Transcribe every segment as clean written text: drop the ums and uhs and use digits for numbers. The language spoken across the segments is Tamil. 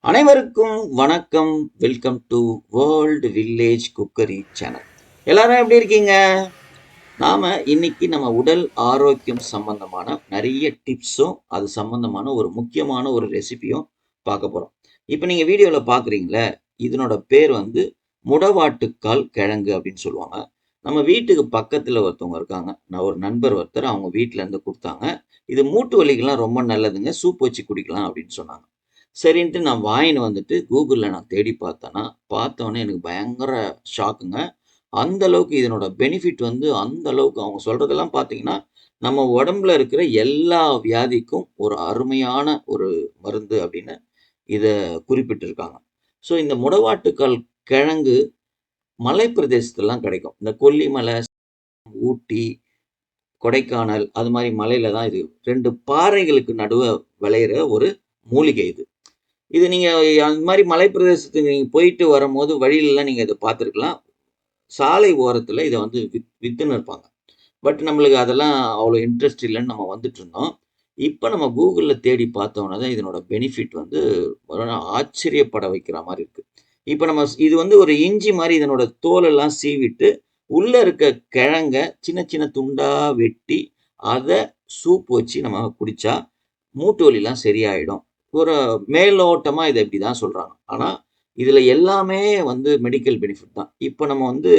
அனைவருக்கும் வணக்கம். Welcome to world village cookery channel. எல்லாரும் எப்படி இருக்கீங்க? நாம இன்னைக்கு நம்ம உடல் ஆரோக்கியம் சம்பந்தமான நிறைய டிப்ஸும் அது சம்பந்தமான ஒரு முக்கியமான ஒரு ரெசிபியும் பார்க்க போறோம். இப்போ நீங்க வீடியோல பார்க்குறீங்களே, இதனோட பேர் வந்து முடவாட்டுக்கால் கிழங்கு அப்படின்னு சொல்லுவாங்க. நம்ம வீட்டுக்கு பக்கத்துல ஒருத்தவங்க இருக்காங்க. நான் ஒரு நண்பர் ஒருத்தர் அவங்க வீட்ல இருந்து கொடுத்தாங்க. இது மூட்டு வலிக்கெல்லாம் ரொம்ப நல்லதுங்க. சூப் வச்சு குடிக்கலாம் அப்படின்னு சொன்னாங்க. சரின்ட்டு நான் வாங்கின்னு வந்துட்டு கூகுள்ல நான் தேடி பார்த்தேன்னா, பார்த்தோனே எனக்கு பயங்கர ஷாக்குங்க. அந்த அளவுக்கு இதனோட பெனிஃபிட் வந்து அந்த அளவுக்கு அவங்க சொல்றதெல்லாம் பார்த்தீங்கன்னா, நம்ம உடம்புல இருக்கிற எல்லா வியாதிக்கும் ஒரு அருமையான ஒரு மருந்து அப்படின்னு இத குறிப்பிட்டிருக்காங்க. ஸோ இந்த முடவாட்டுக்கால் கிழங்கு மலை பிரதேசத்துலலாம் கிடைக்கும். இந்த கொல்லிமலை, ஊட்டி, கொடைக்கானல் அது மாரி மலையில தான் இது 2 பாறைகளுக்கு நடுவ விளையிற ஒரு மூலிகை இது. இது நீங்க அந்த மாரி மலை பிரதேசத்துக்கு நீங்க போயிட்டு வரும்போது வழியிலலாம் நீங்க இத பார்த்துருக்கலாம். சாலை ஓரத்துல இத வந்து வித்துன்னு இருப்பாங்க. பட் நம்மளுக்கு அதெல்லாம் அவ்வளோ இன்ட்ரெஸ்ட் இல்லன்னு நம்ம வந்துட்டுருந்தோம். இப்ப நம்ம Googleல தேடி பார்த்தோன தான் இதனோட பெனிஃபிட் வந்து ஆச்சரியப்பட வைக்கிற மாரி இருக்கு. இப்ப நம்ம இது வந்து ஒரு இஞ்சி மாரி இதனோட தோலெல்லாம் சீவிட்டு, உள்ள இருக்க கிழங்க சின்ன சின்ன துண்டா வெட்டி, அத சூப் வச்சு நம்ம குடிச்சா, மூட்டு வலிலாம் சரியாயிடும். ஒரு மேலோட்டமா இத இப்படிதான் சொல்றாங்க. ஆனா, இதுல எல்லாமே வந்து மெடிக்கல் பெனிஃபிட் தான். இப்ப நம்ம வந்து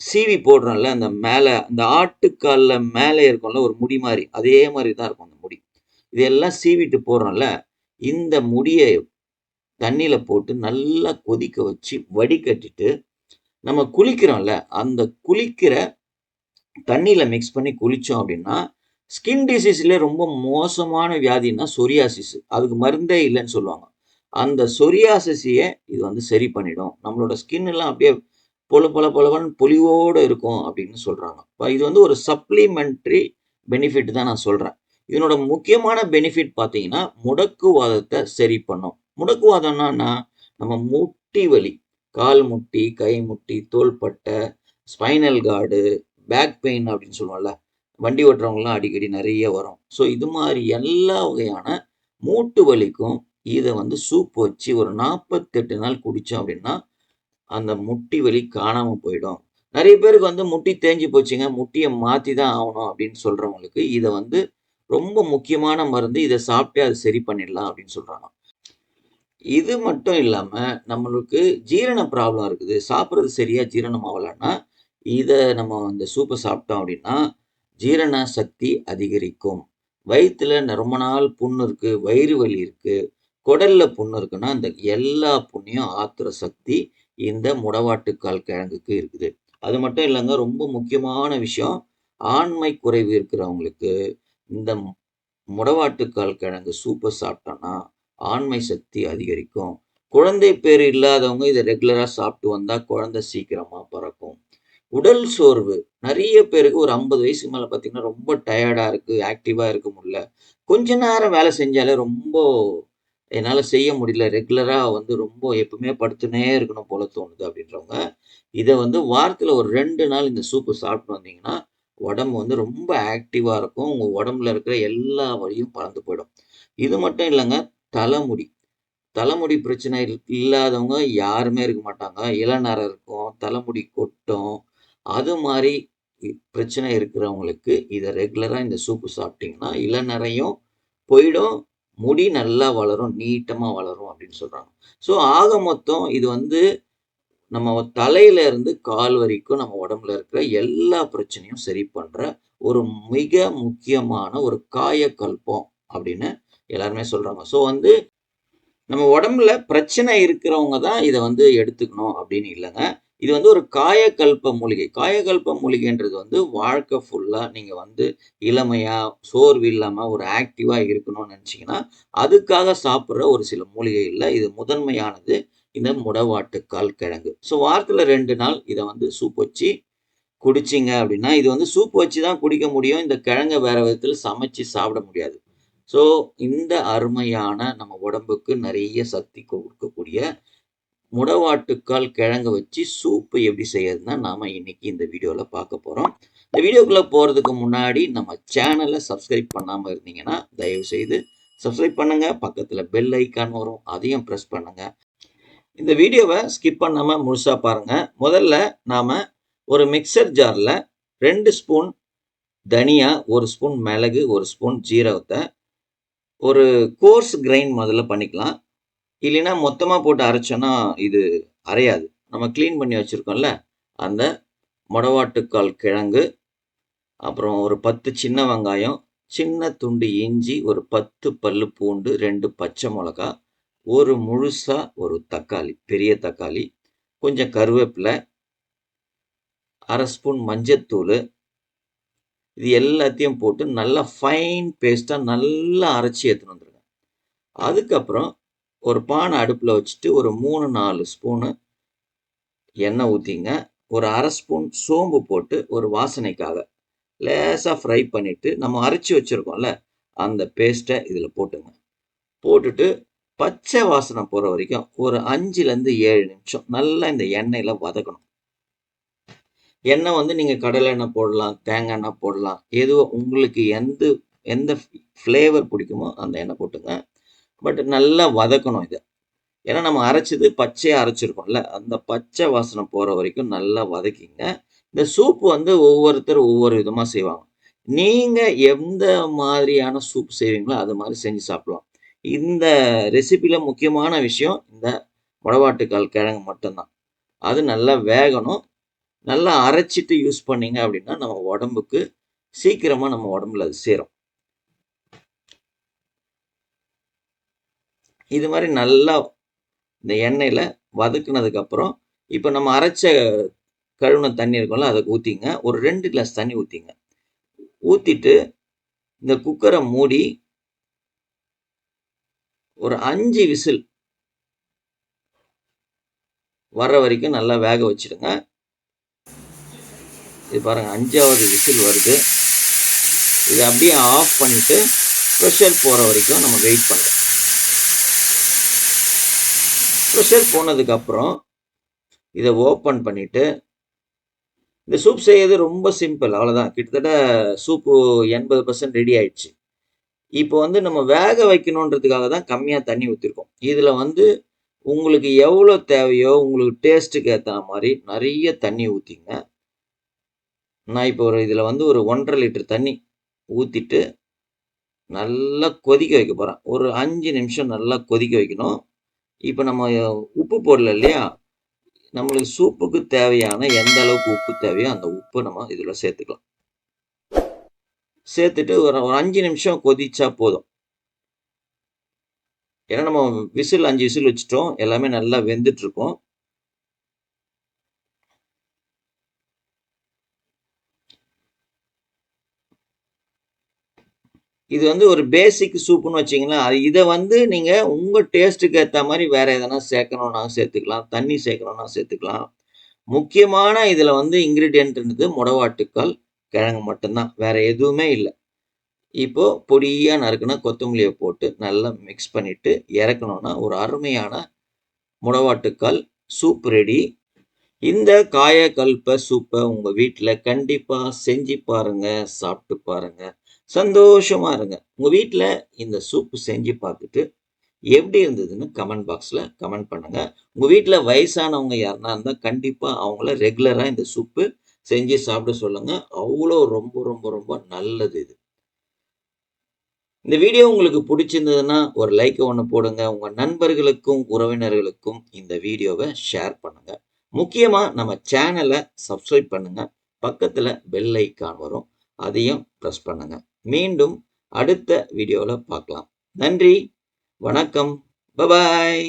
சீவி போடுறோம்ல, அந்த மேல அந்த ஆட்டுக்கால்ல மேல இருக்கும்ல ஒரு முடி மாரி, அதே மாரி தான் இருக்கும் அந்த முடி. இதெல்லாம் சீவிட்டு போடுறோம்ல, இந்த முடிய தண்ணீல போட்டு நல்லா கொதிக்க வச்சு வடிகட்டிட்டு, நம்ம குளிக்கிறோம்ல, அந்த குளிக்கிற தண்ணீல மிக்ஸ் பண்ணி குளிச்சோம் அப்படின்னா, ஸ்கின் டிசீஸ்லயே ரொம்ப மோசமான வியாதின்னா சொரியாசிஸ். அதுக்கு மருந்தே இல்லன்னு சொல்லுவாங்க. அந்த சொரியாசிஸையே இது வந்து சரி பண்ணிடும். நம்மளோட ஸ்கின் எல்லாம் அப்படியே பொல பொல பொலன்னு பொலிவோட இருக்கும் அப்படின்னு சொல்றாங்க. இது வந்து ஒரு சப்ளிமெண்டரி பெனிஃபிட் தான் நான் சொல்றேன். இதனோட முக்கியமான பெனிஃபிட் பார்த்தீங்கன்னா, முடக்குவாதத்த சரி பண்ணும். முடக்குவாதம்னா என்ன? நம்ம முட்டி வலி, கால் முட்டி, கை முட்டி, தோள்பட்டை, ஸ்பைனல் கார்டு, பேக் பெயின் அப்படின்னு சொல்லுவோம்ல. வண்டி ஓட்டுறவங்கலாம் அடிக்கடி நெறைய வரும். ஸோ இது மாரி எல்லா வகையான மூட்டு வலிக்கும் இத வந்து சூப் வச்சு ஒரு 48 நாள் குடிச்சோம் அப்படின்னா, அந்த முட்டி வலி காணாம போயிடும். நெறைய பேருக்கு வந்து முட்டி தேஞ்சு போச்சுங்க, முட்டிய மாத்தி தான் ஆவணும் அப்படின்னு சொல்றவங்களுக்கு, இத வந்து ரொம்ப முக்கியமான மருந்து. இத சாப்பிட்டே அத சரி பண்ணிடலாம் அப்படின்னு சொல்றாங்க. இது மட்டும் இல்லாம, நம்மளுக்கு ஜீரண ப்ராப்ளம் இருக்குது. சாப்பிடுறது சரியா ஜீரணம் ஆவலன்னா, இத நம்ம இந்த சூப்ப சாப்பிட்டோம் அப்படின்னா, ஜீரண சக்தி அதிகரிக்கும். வயித்துல ரொம்ப நாள் புண்ணு இருக்கு, வயிறு வலி இருக்கு, குடல்ல புண்ணு இருக்குன்னா, அந்த எல்லா புண்ணையும் ஆத்துற சக்தி இந்த முடவாட்டுக்கால் கிழங்குக்கு இருக்குது. அது மட்டும் இல்லங்க, ரொம்ப முக்கியமான விஷயம். ஆண்மை குறைவு இருக்கிறவங்களுக்கு, இந்த முடவாட்டுக்கால் கிழங்கு சூப்ப சாப்பிட்டோம்னா, ஆண்மை சக்தி அதிகரிக்கும். குழந்தை பேறு இல்லாதவங்க இத ரெகுலரா சாப்பிட்டு வந்தா குழந்தை சீக்கிரமா பொறக்கும். உடல் சோர்வு நெறைய பேருக்கு ஒரு 50 வயசுக்கு மேல பார்த்தீங்கன்னா, ரொம்ப டயர்டா இருக்கு, ஆக்டிவா இருக்க முடியல. கொஞ்ச நேரம் வேலை செஞ்சாலே ரொம்ப என்னால செய்ய முடியல. ரெகுலரா வந்து ரொம்ப எப்பவுமே படுத்துனே இருக்கணும் போல தோணுது அப்படின்றவங்க, இத வந்து வாரத்துல ஒரு 2 நாள் இந்த சூப்பு சாப்பிட்டு வந்தீங்கன்னா, உடம்பு வந்து ரொம்ப ஆக்டிவா இருக்கும். உங்க உடம்புல இருக்கிற எல்லா வலியும் பறந்து போயிடும். இது மட்டும் இல்லங்க, தலைமுடி. தலைமுடி பிரச்சனை இல்லாதவங்க யாருமே இருக்க மாட்டாங்க. இளநரை இருக்கும், தலைமுடி கொட்டும். அது மாரி பிரச்சனை இருக்கிறவங்களுக்கு இத ரெகுலரா இந்த சூப்பு சாப்பிட்டீங்கன்னா, இளநரையும் போயிடும். முடி நல்லா வளரும். நீட்டமா வளரும் அப்படின்னு சொல்றாங்க. ஸோ ஆக மொத்தம் இது வந்து நம்ம தலையில இருந்து கால் வரைக்கும் நம்ம உடம்புல இருக்கிற எல்லா பிரச்சனையும் சரி பண்ற ஒரு மிக முக்கியமான ஒரு காயகல்பம் அப்படின்னு எல்லாருமே சொல்றாங்க. ஸோ வந்து நம்ம உடம்புல பிரச்சனை இருக்கிறவங்க தான் இத வந்து எடுத்துக்கணும் அப்படின்னு இல்லங்க. இது வந்து ஒரு காயகல்ப மூலிகை. காயகல்ப மூலிகைன்றது வந்து வாழ்க்கை ஃபுல்லா நீங்க வந்து இளமையா, சோர்வு இல்லாம ஒரு ஆக்டிவா இருக்கணும்னு நினைச்சீங்கன்னா, அதுக்காக சாப்பிடுற ஒரு சில மூலிகைகள்ல இது முதன்மையானது இந்த முடவாட்டுக்கால் கிழங்கு. ஸோ வாரத்துல 2 நாள் இத வந்து சூப் வச்சு குடிச்சீங்க அப்படின்னா, இது வந்து சூப் வச்சு தான் குடிக்க முடியும். இந்த கிழங்க வேற விதத்துல சமைச்சு சாப்பிட முடியாது. ஸோ இந்த அருமையான நம்ம உடம்புக்கு நெறைய சக்தி கொடுக்கக்கூடிய முடவாட்டுக்கால் கிழங்க வச்சு சூப்பு எப்படி செய்யறதுன்னா, நாம இன்னைக்கு இந்த வீடியோல பார்க்க போறோம். இந்த வீடியோக்குள்ள போறதுக்கு முன்னாடி நம்ம சேனல சப்ஸ்கிரைப் பண்ணாம இருந்தீங்கன்னா, தயவு செய்து சப்ஸ்கிரைப் பண்ணுங்க. பக்கத்தில் பெல் ஐக்கான் வரும், அதையும் ப்ரெஸ் பண்ணுங்க. இந்த வீடியோவை ஸ்கிப் பண்ணாமல் முழுசாக பாருங்கள். முதல்ல நாம் ஒரு மிக்சர் ஜாரில் 2 ஸ்பூன் தனியா, 1 ஸ்பூன் மிளகு, 1 ஸ்பூன் ஜீரகத்தை ஒரு கோர்ஸ் கிரைண்ட் முதல்ல பண்ணிக்கலாம். இல்லைன்னா மொத்தமாக போட்டு அரைச்சோன்னா இது அரையாது. நம்ம க்ளீன் பண்ணி வச்சுருக்கோம்ல, அந்த மொடவாட்டுக்கால் கிழங்கு, அப்புறம் ஒரு 10 சின்ன வெங்காயம், சின்ன துண்டு இஞ்சி, ஒரு 10 பல்லு பூண்டு, 2 பச்சை மிளகா, ஒரு முழுசா ஒரு தக்காளி, பெரிய தக்காளி, கொஞ்சம் கருவேப்பிலை, 1/2 ஸ்பூன் மஞ்சத்தூள், இது எல்லாத்தையும் போட்டு நல்லா ஃபைன் பேஸ்ட்டாக நல்லா அரைச்சி எடுத்துன்னு வந்துருங்க. அதுக்கப்புறம் ஒரு பானை அடுப்பில் வச்சுட்டு ஒரு 3-4 ஸ்பூனு எண்ணெய் ஊற்றிங்க. ஒரு 1/2 ஸ்பூன் சோம்பு போட்டு ஒரு வாசனைக்காக லேசாக ஃப்ரை பண்ணிவிட்டு நம்ம அரைச்சி வச்சுருக்கோம்ல அந்த பேஸ்ட்டை இதில் போட்டுங்க. போட்டுட்டு பச்சை வாசனை போகிற வரைக்கும் ஒரு 5லேருந்து 7 நிமிஷம் நல்லா இந்த எண்ணெயில் வதக்கணும். எண்ணெய் வந்து நீங்கள் கடலை எண்ணெய் போடலாம், தேங்காய் எண்ணெய் போடலாம், எதுவோ உங்களுக்கு எந்த ஃப்ளேவர் பிடிக்குமோ அந்த எண்ணெய் போட்டுங்க. பட் நல்லா வதக்கணும் இதை. ஏன்னா நம்ம அரைச்சது பச்சையாக அரைச்சிருக்கோம்ல, அந்த பச்சை வாசனை போகிற வரைக்கும் நல்லா வதக்கிங்க. இந்த சூப் வந்து ஒவ்வொருத்தர் ஒவ்வொரு விதமாக செய்வாங்க. நீங்கள் எந்த மாதிரியான சூப் செய்வீங்களோ அது மாதிரி செஞ்சு சாப்பிடலாம். இந்த ரெசிபியில் முக்கியமான விஷயம் இந்த மொடவாட்டுக்கால் கிழங்கு மட்டும்தான். அது நல்லா வேகணும். நல்லா அரைச்சிட்டு யூஸ் பண்ணீங்க அப்படின்னா நம்ம உடம்புக்கு சீக்கிரமாக நம்ம உடம்புல அது சேரும். இது மாதிரி நல்லா இந்த எண்ணெயில் வதக்குனதுக்கப்புறம் இப்போ நம்ம அரைச்ச கழுவின தண்ணி இருக்கும்ல அதை ஊற்றிங்க. ஒரு 2 கிளாஸ் தண்ணி ஊற்றிங்க. ஊற்றிட்டு இந்த குக்கரை மூடி ஒரு 5 விசில் வர்ற வரைக்கும் நல்லா வேக வச்சுடுங்க. இது பாருங்கள் 5வது விசில் வருது. இதை அப்படியே ஆஃப் பண்ணிவிட்டு ப்ரெஷர் போகிற வரைக்கும் நம்ம வெயிட் பண்ணுறோம். ப்ரெஷர் போனதுக்கப்புறம் இதை ஓப்பன் பண்ணிவிட்டு இந்த சூப் செய்யறது ரொம்ப சிம்பிள், அவ்வளோதான். கிட்டத்தட்ட சூப்பு 80% ரெடி ஆயிடுச்சு. இப்போ வந்து நம்ம வேக வைக்கணுன்றதுக்காக தான் கம்மியாக தண்ணி ஊற்றிருக்கோம். இதில் வந்து உங்களுக்கு எவ்வளோ தேவையோ உங்களுக்கு டேஸ்ட்டுக்கு ஏற்ற மாதிரி நிறைய தண்ணி ஊற்றிங்க. நான் இப்போ இதில் வந்து ஒரு 1.5 லிட்டர் தண்ணி ஊற்றிட்டு நல்லா கொதிக்க வைக்க போகிறேன். ஒரு 5 நிமிஷம் நல்லா கொதிக்க வைக்கணும். இப்போ நம்ம உப்பு போடல இல்லையா, நம்மளுக்கு சூப்புக்கு தேவையான எந்த அளவுக்கு உப்பு தேவையோ அந்த உப்பு நம்ம இதில் சேர்த்துக்கலாம். சேர்த்துட்டு ஒரு 5 நிமிஷம் கொதிச்சா போதும். ஏன்னா நம்ம 5 விசில் வச்சுட்டோம், எல்லாமே நல்லா வெந்துட்டு இருக்கும். இது வந்து ஒரு பேசிக் சூப்புன்னு வச்சிங்களேன். இதை வந்து நீங்கள் உங்கள் டேஸ்ட்டுக்கு ஏற்ற மாதிரி வேறு எதனா சேர்க்கணுன்னா சேர்த்துக்கலாம், தண்ணி சேர்க்கணுன்னா சேர்த்துக்கலாம். முக்கியமான இதில் வந்து இன்க்ரீடியன்ட்ன்றது மொடவாட்டுக்கால் கிழங்கு மட்டும்தான், வேறு எதுவுமே இல்லை. இப்போ பொடியாக நறுக்குனா கொத்தமல்லியை போட்டு நல்லா மிக்ஸ் பண்ணிவிட்டு இறக்கணுன்னா ஒரு அருமையான மொடவாட்டுக்கால் சூப் ரெடி. இந்த காயக்கல்ப சூப்பை உங்கள் வீட்டில் கண்டிப்பாக செஞ்சு பாருங்கள், சாப்பிட்டு பாருங்கள், சந்தோஷமாக இருங்க. உங்கள் வீட்டில் இந்த சூப்பு செஞ்சு பார்த்துட்டு எப்படி இருந்ததுன்னு கமெண்ட் பாக்ஸில் கமெண்ட் பண்ணுங்கள். உங்கள் வீட்டில் வயசானவங்க யாருன்னா இருந்தால் கண்டிப்பாக அவங்கள ரெகுலராக இந்த சூப்பு செஞ்சு சாப்பிட சொல்லுங்கள். அவ்வளோ ரொம்ப ரொம்ப ரொம்ப நல்லது இது. இந்த வீடியோ உங்களுக்கு பிடிச்சிருந்ததுன்னா ஒரு லைக் ஒன்று போடுங்க. உங்கள் நண்பர்களுக்கும் உறவினர்களுக்கும் இந்த வீடியோவை ஷேர் பண்ணுங்கள். முக்கியமாக நம்ம சேனலை சப்ஸ்கிரைப் பண்ணுங்கள். பக்கத்தில் பெல் ஐக்கான் வரும், அதையும் ப்ரெஸ் பண்ணுங்கள். மீண்டும் அடுத்த வீடியோவில் பார்க்கலாம். நன்றி, வணக்கம், பபாய்.